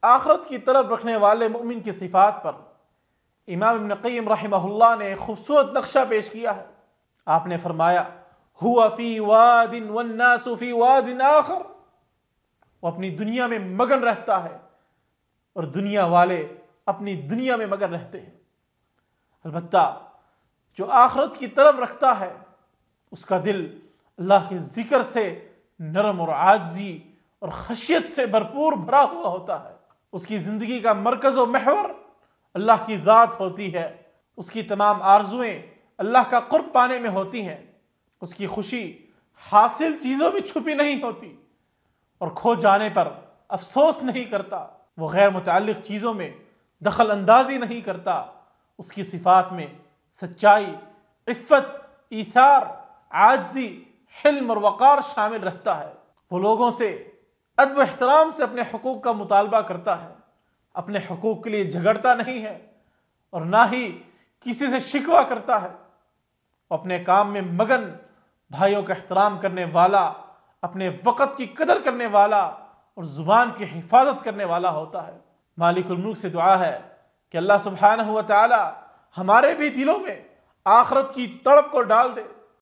آخرت کی طلب رکھنے والے مومن کی صفات پر امام ابن قیم رحمہ اللہ نے خوبصورت نقشہ پیش کیا ہے۔ آپ نے فرمایا ہوا فی واد والناس فی واد آخر، وہ اپنی دنیا میں مگن رہتا ہے اور دنیا والے اپنی دنیا میں مگن رہتے ہیں۔ البتہ جو آخرت کی طلب رکھتا ہے اس کا دل اللہ کے ذکر سے نرم اور عاجزی اور خشیت سے بھرپور بھرا ہوا ہوتا ہے۔ اس کی زندگی کا مرکز و محور اللہ کی ذات ہوتی ہے۔ اس کی تمام آرزوئیں اللہ کا قرب پانے میں ہوتی ہیں۔ اس کی خوشی حاصل چیزوں میں چھپی نہیں ہوتی اور کھو جانے پر افسوس نہیں کرتا۔ وہ غیر متعلق چیزوں میں دخل اندازی نہیں کرتا۔ اس کی صفات میں سچائی، عفت، ایثار، عاجزی، حلم اور وقار شامل رہتا ہے۔ وہ لوگوں سے ادب و احترام سے اپنے حقوق کا مطالبہ کرتا ہے، اپنے حقوق کے لیے جھگڑتا نہیں ہے اور نہ ہی کسی سے شکوہ کرتا ہے۔ وہ اپنے کام میں مگن، بھائیوں کا احترام کرنے والا، اپنے وقت کی قدر کرنے والا اور زبان کی حفاظت کرنے والا ہوتا ہے۔ مالک الملک سے دعا ہے کہ اللہ سبحانہ و تعالی ہمارے بھی دلوں میں آخرت کی تڑپ کو ڈال دے۔